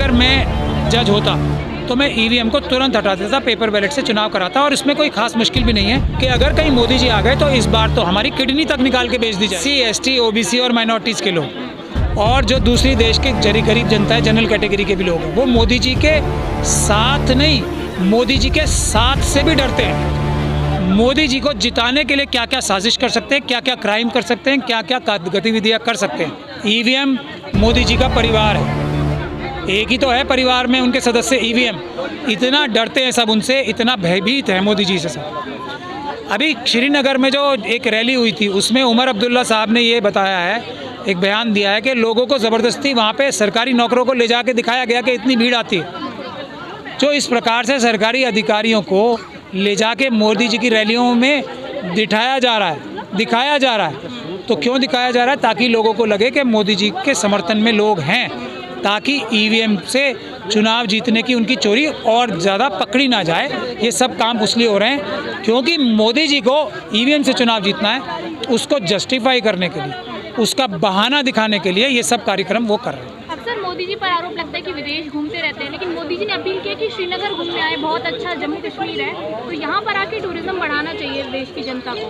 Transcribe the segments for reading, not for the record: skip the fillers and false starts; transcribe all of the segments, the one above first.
अगर मैं जज होता तो मैं ईवीएम को तुरंत हटा देता, पेपर बैलेट से चुनाव कराता। और इसमें कोई खास मुश्किल भी नहीं है कि अगर कहीं मोदी जी आ गए तो इस बार तो हमारी किडनी तक निकाल के बेच दी जाए। SC, ST, OBC और माइनॉरिटीज़ के लोग और जो दूसरी देश की गरीब जनता है, जनरल कैटेगरी के भी लोग हैं, वो मोदी जी के साथ नहीं, मोदी जी के साथ से भी डरते हैं। मोदी जी को जिताने के लिए क्या क्या साजिश कर सकते हैं, क्या क्या क्राइम कर सकते हैं, क्या क्या गतिविधियाँ कर सकते हैं। ईवीएम मोदी जी का परिवार है, एक ही तो है परिवार में उनके सदस्य। ईवीएम इतना डरते हैं सब उनसे, इतना भयभीत है मोदी जी से सब। अभी श्रीनगर में जो एक रैली हुई थी उसमें उमर अब्दुल्ला साहब ने ये बताया है, एक बयान दिया है कि लोगों को ज़बरदस्ती वहाँ पे सरकारी नौकरों को ले जाके दिखाया गया कि इतनी भीड़ आती है। जो इस प्रकार से सरकारी अधिकारियों को ले जाके मोदी जी की रैलियों में दिखाया जा रहा है, तो क्यों दिखाया जा रहा है? ताकि लोगों को लगे कि मोदी जी के समर्थन में लोग हैं, ताकि ईवीएम से चुनाव जीतने की उनकी चोरी और ज़्यादा पकड़ी ना जाए। ये सब काम इसलिए हो रहे हैं क्योंकि मोदी जी को ईवीएम से चुनाव जीतना है, उसको जस्टिफाई करने के लिए, उसका बहाना दिखाने के लिए ये सब कार्यक्रम वो कर रहे हैं। अक्सर मोदी जी पर आरोप लगता है कि विदेश घूमते रहते हैं, लेकिन मोदी जी ने अपील की कि श्रीनगर घूमने आए, बहुत अच्छा जम्मू कश्मीर है, तो यहाँ पर आके टूरिज्म बढ़ाना चाहिए देश की जनता को।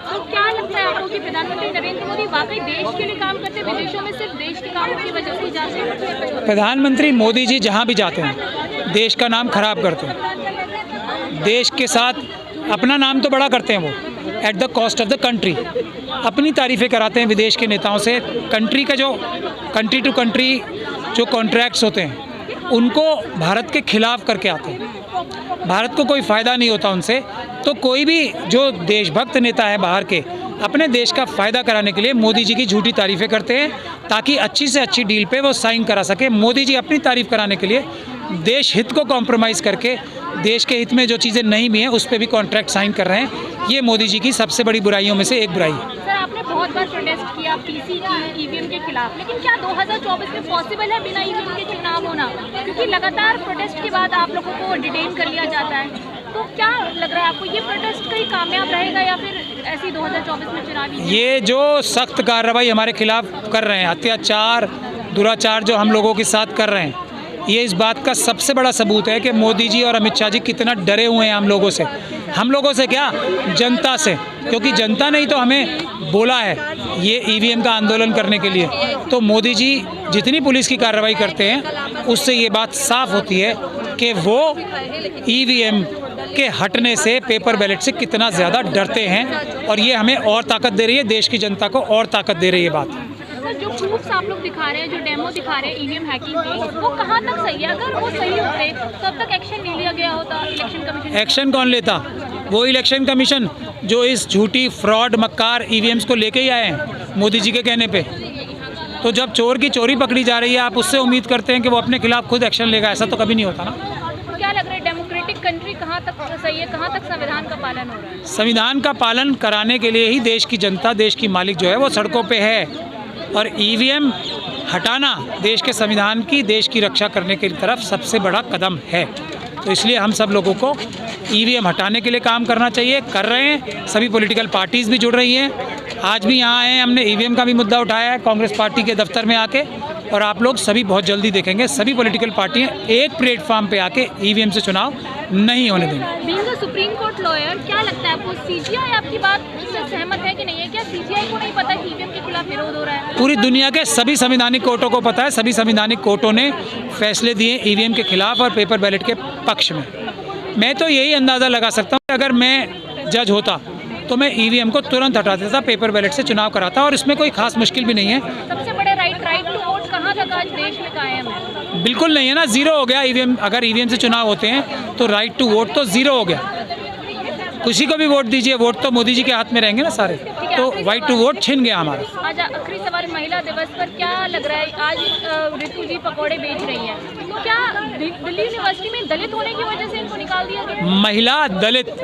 तो क्या लगता है आपको कि प्रधानमंत्री नरेंद्र मोदी वाकई देश के लिए काम करते हैं, विदेशों में सिर्फ देश के कामों की वजह से जाते हैं? प्रधानमंत्री मोदी जी जहाँ भी जाते हैं देश का नाम खराब करते हैं, देश के साथ अपना नाम तो बड़ा करते हैं वो at the cost of the country. अपनी तारीफ़ें कराते हैं विदेश के नेताओं से। कंट्री का जो कंट्री टू कंट्री जो कॉन्ट्रैक्ट्स होते हैं उनको भारत के खिलाफ करके आते हैं। भारत को कोई फ़ायदा नहीं होता उनसे। तो कोई भी जो देशभक्त नेता है बाहर के, अपने देश का फ़ायदा कराने के लिए मोदी जी की झूठी तारीफ़ें करते हैं ताकि अच्छी से अच्छी डील पे वो साइन करा सके। मोदी जी अपनी तारीफ़ कराने के लिए देश हित को कॉम्प्रोमाइज़ करके देश के हित में जो चीज़ें नहीं भी हैं उस पर भी कॉन्ट्रैक्ट साइन कर रहे हैं। ये मोदी जी की सबसे बड़ी बुराइयों में से एक बुराई है। सर, आपने बहुत बार प्रोटेस्ट किया पीसी की, ईवीएम के खिलाफ, लेकिन क्या 2024 में पॉसिबल है बिना ईवीएम के चुनाव होना? क्योंकि लगातार प्रोटेस्ट के बाद आप लोगों को डिटेन कर लिया जाता है। तो क्या लग रहा है आपको, ये प्रोटेस्ट कहीं कामयाब रहेगा या फिर ऐसी 2024 में चुनाव? ये जो सख्त कार्रवाई हमारे खिलाफ कर रहे हैं, अत्याचार दुराचार जो हम लोगों के साथ कर रहे हैं, ये इस बात का सबसे बड़ा सबूत है कि मोदी जी और अमित शाह जी कितना डरे हुए हैं हम लोगों से। हम लोगों से क्या, जनता से, क्योंकि जनता ने ही तो हमें बोला है ये ईवीएम का आंदोलन करने के लिए। तो मोदी जी जितनी पुलिस की कार्रवाई करते हैं उससे ये बात साफ होती है कि वो ईवीएम के हटने से, पेपर बैलेट से कितना ज़्यादा डरते हैं। और ये हमें और ताकत दे रही है, देश की जनता को और ताकत दे रही है बात। जो प्रूफ्स आप लोग दिखा रहे हैं, जो डेमो दिखा रहे हैं ईवीएम हैकिंग की, वो कहाँ तक सही है? अगर वो सही होते तो अब तक एक्शन नहीं लिया गया होता इलेक्शन कमीशन? एक्शन कौन लेता? वो इलेक्शन कमीशन जो इस झूठी फ्रॉड मक्कार ईवीएम्स को लेके ही आए हैं मोदी जी के कहने पे। तो जब चोर की चोरी पकड़ी जा रही है, आप उससे उम्मीद करते हैं कि वो अपने खिलाफ खुद एक्शन लेगा? ऐसा तो कभी नहीं होता ना। क्या लग रहा है, डेमोक्रेटिक कंट्री कहाँ तक सही है, कहाँ तक संविधान का पालन हो रहा है? संविधान का पालन कराने के लिए ही देश की जनता, देश की मालिक जो है वो सड़कों पे है। और ईवीएम हटाना देश के संविधान की, देश की रक्षा करने की तरफ सबसे बड़ा कदम है। तो इसलिए हम सब लोगों को ईवीएम हटाने के लिए काम करना चाहिए, कर रहे हैं। सभी पॉलिटिकल पार्टीज़ भी जुड़ रही हैं। आज भी यहाँ आए हैं, हमने ईवीएम का भी मुद्दा उठाया है कांग्रेस पार्टी के दफ्तर में आके। और आप लोग सभी बहुत जल्दी देखेंगे, सभी पॉलिटिकल पार्टियाँ एक प्लेटफॉर्म पे आके ईवीएम से चुनाव नहीं होने देंगे। Being a supreme court lawyer, क्या लगता है आपको, सीजीआई आपकी बात से सहमत है कि नहीं है? क्या सीजीआई को नहीं पता कि ईवीएम के खिलाफ विरोध हो रहा है? पूरी दुनिया के सभी संवैधानिक कोर्टों को पता है। सभी संवैधानिक कोर्टों ने फैसले दिए ईवीएम के खिलाफ और पेपर बैलेट के पक्ष में। मैं तो यही अंदाज़ा लगा सकता हूँ कि अगर मैं जज होता तो मैं ईवीएम को तुरंत हटा देता, पेपर बैलेट से चुनाव कराता। और इसमें कोई खास मुश्किल भी नहीं है। सबसे बड़े राइट टू वोट कहाँ तक आज देश में कायम है? बिल्कुल नहीं है ना, ज़ीरो हो गया ईवीएम। अगर ईवीएम से चुनाव होते हैं तो राइट टू वोट तो ज़ीरो हो गया। किसी को भी वोट दीजिए, वोट तो मोदी जी के हाथ में रहेंगे ना सारे। तो राइट टू वोट छिन गया हमारा। आज आखिरी सवाल, महिला दिवस पर क्या लग रहा है, आज ऋतु जी पकौड़े बेच रही हैं, तो क्या दिल्ली यूनिवर्सिटी में दलित होने की वजह से इनको निकाल दिया गया? महिला, दलित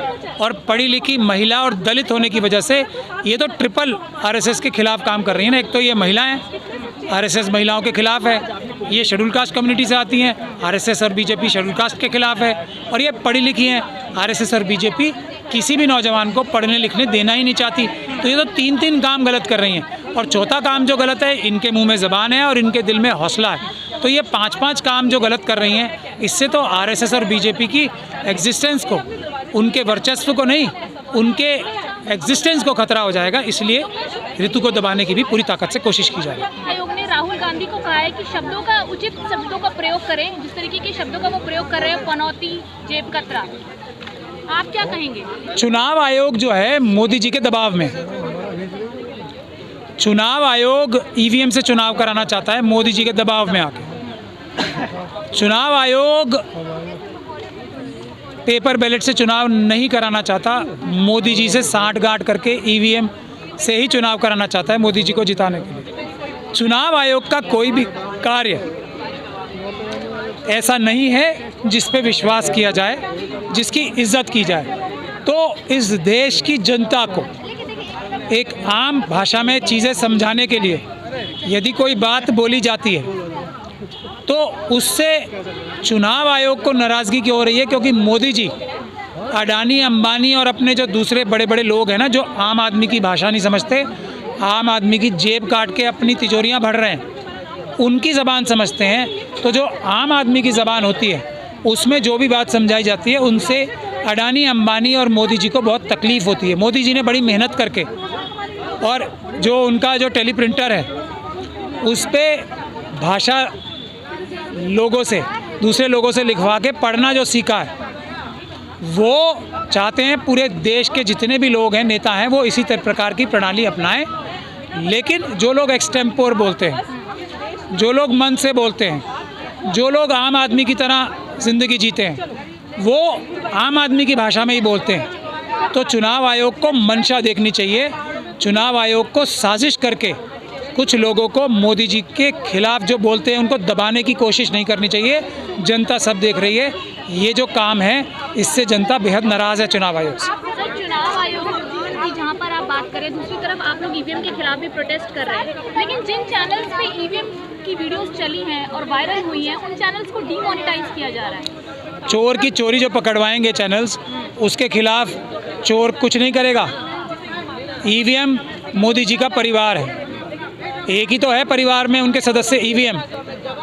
और पढ़ी लिखी महिला और दलित होने की वजह से ये तो ट्रिपल आरएसएस के खिलाफ काम कर रही है ना। एक तो ये महिलाएं, आरएसएस महिलाओं के खिलाफ है, ये शेड्यूल कास्ट कम्युनिटी से आती हैं, आरएसएस और बीजेपी शेड्यूल कास्ट के खिलाफ है, और ये पढ़ी लिखी हैं, आरएसएस और बीजेपी किसी भी नौजवान को पढ़ने लिखने देना ही नहीं चाहती। तो ये तो 3 काम गलत कर रही हैं। और चौथा काम जो गलत है, इनके मुंह में ज़बान है और इनके दिल में हौसला है। तो ये 5 काम जो गलत कर रही हैं, इससे तो आरएसएस और बीजेपी की एग्जिस्टेंस को, उनके वर्चस्व को नहीं, उनके एग्जिस्टेंस को खतरा हो जाएगा। इसलिए ऋतु को दबाने की भी पूरी ताकत से कोशिश की जाएगी। आयोग ने राहुल गांधी को कहा है कि शब्दों का, उचित शब्दों का प्रयोग करें। जिस तरीके के शब्दों का वो प्रयोग कर रहे हैं, पनौती, जेब कतरा, आप क्या कहेंगे? चुनाव आयोग जो है मोदी जी के दबाव में, चुनाव आयोग ईवीएम से चुनाव कराना चाहता है मोदी जी के दबाव में आके। चुनाव आयोग पेपर बैलेट से चुनाव नहीं कराना चाहता, मोदी जी से सांठ-गांठ करके ईवीएम से ही चुनाव कराना चाहता है मोदी जी को जिताने के लिए। चुनाव आयोग का कोई भी कार्य ऐसा नहीं है जिस पे विश्वास किया जाए, जिसकी इज्जत की जाए। तो इस देश की जनता को एक आम भाषा में चीज़ें समझाने के लिए यदि कोई बात बोली जाती है तो उससे चुनाव आयोग को नाराज़गी क्यों हो रही है? क्योंकि मोदी जी अडानी, अंबानी और अपने जो दूसरे बड़े बड़े लोग हैं ना, जो आम आदमी की भाषा नहीं समझते, आम आदमी की जेब काट के अपनी तिजोरियां भर रहे हैं, उनकी ज़बान समझते हैं। तो जो आम आदमी की ज़बान होती है उसमें जो भी बात समझाई जाती है, उनसे अडानी, अंबानी और मोदी जी को बहुत तकलीफ़ होती है। मोदी जी ने बड़ी मेहनत करके और जो उनका जो टेलीप्रिंटर है उस पर भाषा लोगों से, दूसरे लोगों से लिखवा के पढ़ना जो सीखा है, वो चाहते हैं पूरे देश के जितने भी लोग हैं, नेता हैं, वो इसी प्रकार की प्रणाली अपनाएं। लेकिन जो लोग एक्सटेम्पोर बोलते हैं, जो लोग मन से बोलते हैं, जो लोग आम आदमी की तरह ज़िंदगी जीते हैं, वो आम आदमी की भाषा में ही बोलते हैं। तो चुनाव आयोग को मंशा देखनी चाहिए। चुनाव आयोग को साजिश करके कुछ लोगों को मोदी जी के खिलाफ जो बोलते हैं उनको दबाने की कोशिश नहीं करनी चाहिए। जनता सब देख रही है। ये जो काम है इससे जनता बेहद नाराज़ है चुनाव आयोग से। सर, चुनाव आयोग की जहाँ पर आप बात करें, दूसरी तरफ आप लोग ईवीएम के खिलाफ भी प्रोटेस्ट कर रहे हैं, लेकिन जिन चैनल्स पे ईवीएम की वीडियोस चली हैं और वायरल हुई हैं, उन चैनल्स को डीमोनेटाइज किया जा रहा है। चोर की चोरी जो पकड़वाएंगे चैनल्स, उसके खिलाफ चोर कुछ नहीं करेगा। ईवीएम मोदी जी का परिवार है, एक ही तो है परिवार में उनके सदस्य ईवीएम।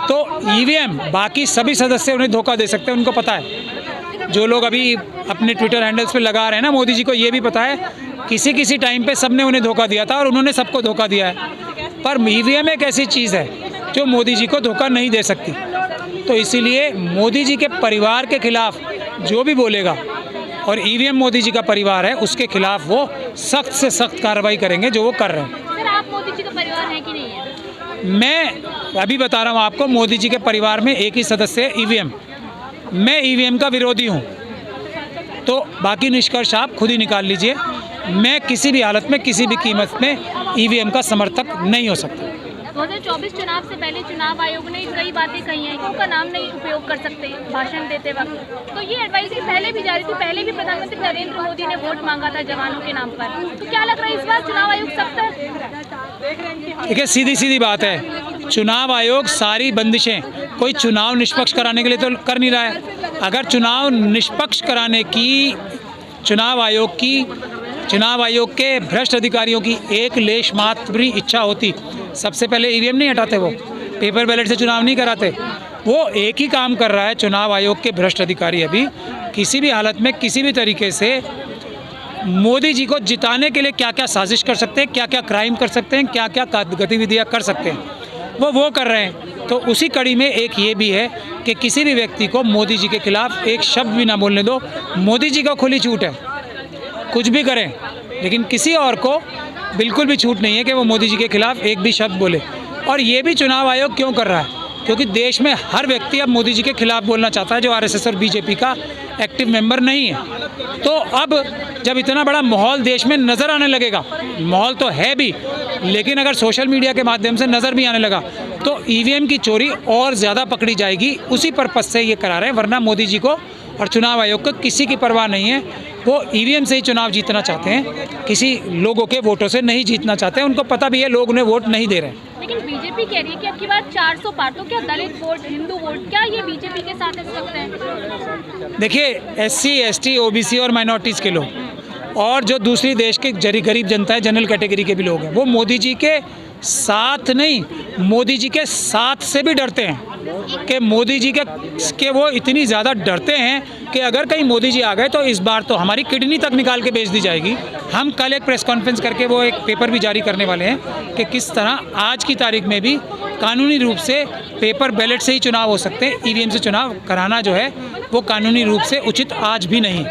तो ईवीएम बाकी सभी सदस्य उन्हें धोखा दे सकते हैं, उनको पता है। जो लोग अभी अपने ट्विटर हैंडल्स पे लगा रहे हैं ना, मोदी जी को ये भी पता है किसी टाइम पे सबने उन्हें धोखा दिया था और उन्होंने सबको धोखा दिया है। पर ईवीएम एक ऐसी चीज़ है जो मोदी जी को धोखा नहीं दे सकती। तो इसीलिए मोदी जी के परिवार के खिलाफ जो भी बोलेगा, और ईवीएम मोदी जी का परिवार है, उसके खिलाफ वो सख्त से सख्त कार्रवाई करेंगे जो वो कर रहे हैं। सर, आप मोदी जी का परिवार हैं कि नहीं है? मैं अभी बता रहा हूँ आपको, मोदी जी के परिवार में एक ही सदस्य है ईवीएम। मैं ईवीएम का विरोधी हूँ, तो बाकी निष्कर्ष आप खुद ही निकाल लीजिए। मैं किसी भी हालत में, किसी भी कीमत में ईवीएम का समर्थक नहीं हो सकता। 2024 चुनाव से पहले चुनाव आयोग ने कई बातें कही हैं कि उनका नाम नहीं उपयोग कर सकते भाषण देते वक्त। तो ये एडवाइजरी पहले भी जारी थी, पहले भी प्रधानमंत्री नरेंद्र मोदी ने वोट मांगा था जवानों के नाम पर। तो क्या लग रहा है इस बार चुनाव आयोग सख्त है? देखिए, सीधी बात है, चुनाव आयोग सारी बंदिशें कोई चुनाव निष्पक्ष कराने के लिए तो कर नहीं रहा है। अगर चुनाव निष्पक्ष कराने की चुनाव आयोग के भ्रष्ट अधिकारियों की एक लेश मात्र भी इच्छा होती, सबसे पहले ईवीएम नहीं हटाते, वो पेपर बैलेट से चुनाव नहीं कराते। वो एक ही काम कर रहा है चुनाव आयोग के भ्रष्ट अधिकारी अभी किसी भी हालत में, किसी भी तरीके से मोदी जी को जिताने के लिए क्या क्या साजिश कर सकते हैं, क्या क्या क्राइम कर सकते हैं, क्या क्या गतिविधियाँ कर सकते हैं, वो कर रहे हैं। तो उसी कड़ी में एक ये भी है कि किसी भी व्यक्ति को मोदी जी के खिलाफ एक शब्द भी ना बोलने दो। मोदी जी को खुली छूट है, कुछ भी करें, लेकिन किसी और को बिल्कुल भी छूट नहीं है कि वो मोदी जी के खिलाफ एक भी शब्द बोले। और ये भी चुनाव आयोग क्यों कर रहा है? क्योंकि देश में हर व्यक्ति अब मोदी जी के खिलाफ बोलना चाहता है जो आरएसएस और बीजेपी का एक्टिव मेंबर नहीं है। तो अब जब इतना बड़ा माहौल देश में नज़र आने लगेगा, माहौल तो है भी, लेकिन अगर सोशल मीडिया के माध्यम से नज़र भी आने लगा तो ईवीएम की चोरी और ज़्यादा पकड़ी जाएगी। उसी पर्पज़ से ये करा रहे हैं, वरना मोदी जी को और चुनाव आयोग को किसी की परवाह नहीं है। वो ईवीएम से ही चुनाव जीतना चाहते हैं, किसी लोगों के वोटों से नहीं जीतना चाहते हैं। उनको पता भी है लोग उन्हें वोट नहीं दे रहे हैं। लेकिन बीजेपी कह रही है कि अब की बार 400 पार, तो क्या दलित वोट, हिंदू वोट, क्या ये बीजेपी के साथ हो सकते हैं? देखिए, SC, ST, OBC और माइनॉरिटीज़ के लोग और जो दूसरी देश के गरीब जनता है, जनरल कैटेगरी के भी लोग हैं, वो मोदी जी के साथ नहीं, मोदी जी के साथ से भी डरते हैं कि मोदी जी के वो इतनी ज़्यादा डरते हैं कि अगर कहीं मोदी जी आ गए तो इस बार तो हमारी किडनी तक निकाल के बेच दी जाएगी। हम कल एक प्रेस कॉन्फ्रेंस करके वो एक पेपर भी जारी करने वाले हैं कि किस तरह आज की तारीख में भी कानूनी रूप से पेपर बैलेट से ही चुनाव हो सकते हैं, ईवीएम से चुनाव कराना जो है वो कानूनी रूप से उचित आज भी नहीं।